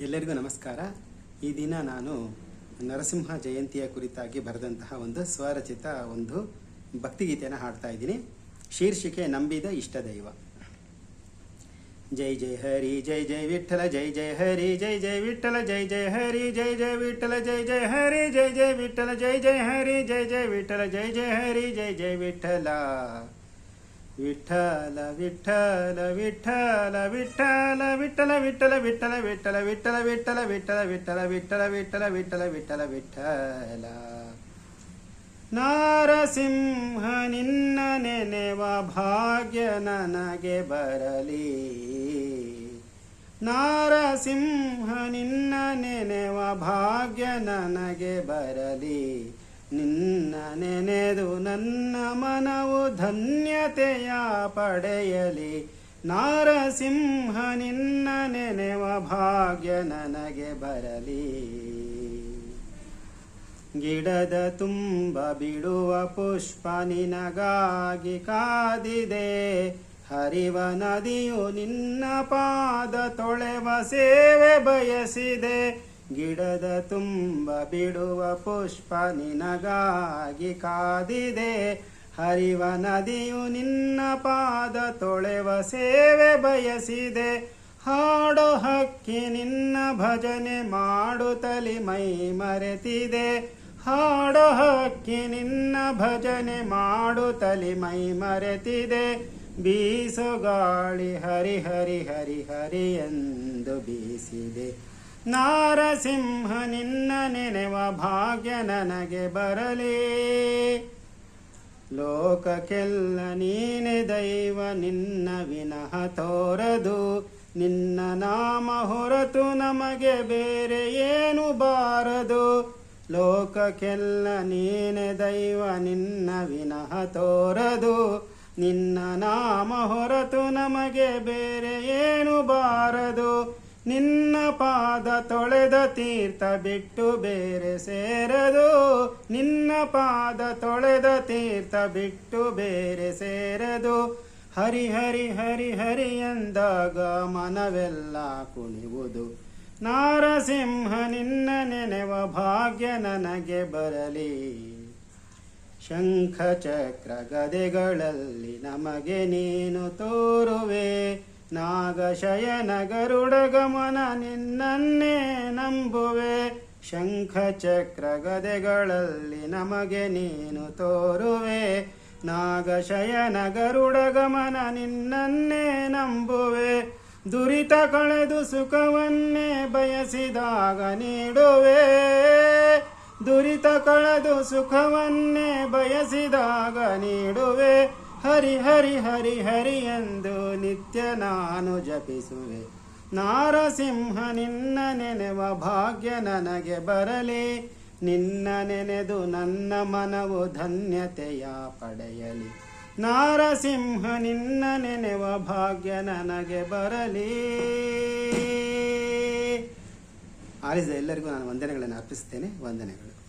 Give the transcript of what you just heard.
ಎಲ್ಲರಿಗೂ ನಮಸ್ಕಾರ. ಈ ದಿನ ನಾನು ನರಸಿಂಹ ಜಯಂತಿಯ ಕುರಿತಾಗಿ ಬರೆದಂತಹ ಒಂದು ಸ್ವರಚಿತ ಒಂದು ಭಕ್ತಿಗೀತೆಯನ್ನು ಹಾಡ್ತಾ ಇದ್ದೀನಿ. ಶೀರ್ಷಿಕೆ ನಂಬಿದ ಇಷ್ಟ ದೈವ. ಜೈ ಜೈ ಹರಿ ಜೈ ಜೈ ವಿಠಲ ಜೈ ಜೈ ಹರಿ ಜೈ ಜೈ ವಿಠಲ ಜೈ ಜೈ ಹರಿ ಜೈ ಜೈ ವಿಠಲ ಜೈ ಜೈ ಹರಿ ಜೈ ಜೈ ವಿಠಲ ಜೈ ಜೈ ಹರಿ ಜೈ ಜೈ ವಿಠಲ ಜೈ ಜೈ ಹರಿ ಜೈ ಜೈ ವಿಠಲ. ವಿಠಲ ವಿಠಲ ವಿಠಲ ವಿಠಲ ವಿಠಲ ವಿಠಲ ವಿಠಲ ವಿಠಲ ವಿಠಲ ವಿಠಲ ವಿಠಲ ವಿಠಲ ವಿಠಲ ವಿಠಲ ವಿಠಲ ವಿಠಲ ವಿಠಲ. ನಾರಸಿಂಹ ನಿನ್ನ ನೆನೆವ ಭಾಗ್ಯ ನನಗೆ ಬರಲಿ. ನಾರಸಿಂಹ ನಿನ್ನ ನೆನೆವ ಭಾಗ್ಯ ನನಗೆ ಬರಲಿ. ನಿನ್ನ ನೆನೆದು ನನ್ನ ಮನವು ಧನ್ಯತೆಯ ಪಡೆಯಲಿ. ನಾರಸಿಂಹ ನಿನ್ನ ನೆನೆವ ಭಾಗ್ಯ ನನಗೆ ಬರಲಿ. ಗಿಡದ ತುಂಬ ಬಿಡುವ ಪುಷ್ಪ ನಿನಗಾಗಿ ಕಾದಿದೆ. ಹರಿವ ನದಿಯು ನಿನ್ನ ಪಾದ ತೊಳೆವ ಸೇವೆ ಬಯಸಿದೆ. ಗಿಡದ ತುಂಬ ಬಿಡುವ ಪುಷ್ಪ ನಿನಗಾಗಿ ಕಾದಿದೆ. ಹರಿವ ನದಿಯು ನಿನ್ನ ಪಾದ ತೊಳೆವ ಸೇವೆ ಬಯಸಿದೆ. ಹಾಡೋ ಹಕ್ಕಿ ನಿನ್ನ ಭಜನೆ ಮಾಡುತ್ತಲಿ ಮೈ ಮರೆತಿದೆ. ಹಾಡೋ ಹಕ್ಕಿ ನಿನ್ನ ಭಜನೆ ಮಾಡುತ್ತಲಿ ಮೈ ಮರೆತಿದೆ. ಬೀಸೋ ಗಾಳಿ ಹರಿ ಹರಿ ಹರಿ ಹರಿ ಎಂದು ಬೀಸಿದೆ. ನಾರಸಿಂಹ ನಿನ್ನ ನೆನೆವ ಭಾಗ್ಯ ನನಗೆ ಬರಲಿ. ಲೋಕಕ್ಕೆಲ್ಲ ನೀನೆ ದೈವ ನಿನ್ನ ವಿನಃ ತೋರದು. ನಿನ್ನ ನಾಮ ಹೊರತು ನಮಗೆ ಬೇರೆ ಏನು ಬಾರದು. ಲೋಕಕ್ಕೆಲ್ಲ ನೀನೆ ದೈವ ನಿನ್ನ ವಿನಃ ತೋರದು. ನಿನ್ನ ನಾಮ ಹೊರತು ನಮಗೆ ಬೇರೆ ಏನು ಬಾರದು. ನಿನ್ನ ಪಾದ ತೊಳೆದ ತೀರ್ಥ ಬಿಟ್ಟು ಬೇರೆ ಸೇರದು. ನಿನ್ನ ಪಾದ ತೊಳೆದ ತೀರ್ಥ ಬಿಟ್ಟು ಬೇರೆ ಸೇರದು. ಹರಿ ಹರಿ ಹರಿ ಹರಿ ಎಂದಾಗ ಮನವೆಲ್ಲ ಕುಣಿಯುವುದು. ನಾರಸಿಂಹ ನಿನ್ನ ನೆನೆವ ಭಾಗ್ಯ ನನಗೆ ಬರಲಿ. ಶಂಖ ಚಕ್ರ ಗದೆಗಳಲ್ಲಿ ನಮಗೆ ನೀನು ತೋರುವೆ. ನಾಗಶಯನ ಗರುಡ ಗಮನ ನಿನ್ನನ್ನೇ ನಂಬುವೆ. ಶಂಖ ಚಕ್ರ ಗದೆಗಳಲ್ಲಿ ನಮಗೆ ನೀನು ತೋರುವೆ. ನಾಗಶಯನ ಗರುಡ ಗಮನ ನಿನ್ನನ್ನೇ ನಂಬುವೆ. ದುರಿತ ಕಳೆದು ಸುಖವನ್ನೇ ಬಯಸಿದಾಗ ನೀಡುವೆ. ದುರಿತ ಕಳೆದು ಸುಖವನ್ನೇ ಬಯಸಿದಾಗ ನೀಡುವೆ. ಹರಿ ಹರಿ ಹರಿ ಹರಿ ಎಂದು ನಿತ್ಯ ನಾನು ಜಪಿಸುವೆ. ನಾರಸಿಂಹ ನಿನ್ನ ನೆನೆವ ಭಾಗ್ಯ ನನಗೆ ಬರಲಿ. ನಿನ್ನ ನೆನೆದು ನನ್ನ ಮನವು ಧನ್ಯತೆಯ ಪಡೆಯಲಿ. ನಾರಸಿಂಹ ನಿನ್ನ ನೆನೆವ ಭಾಗ್ಯ ನನಗೆ ಬರಲಿ. ಆಲಿಸಿದ ಎಲ್ಲರಿಗೂ ನಾನು ವಂದನೆಗಳನ್ನು ಅರ್ಪಿಸುತ್ತೇನೆ. ವಂದನೆಗಳು.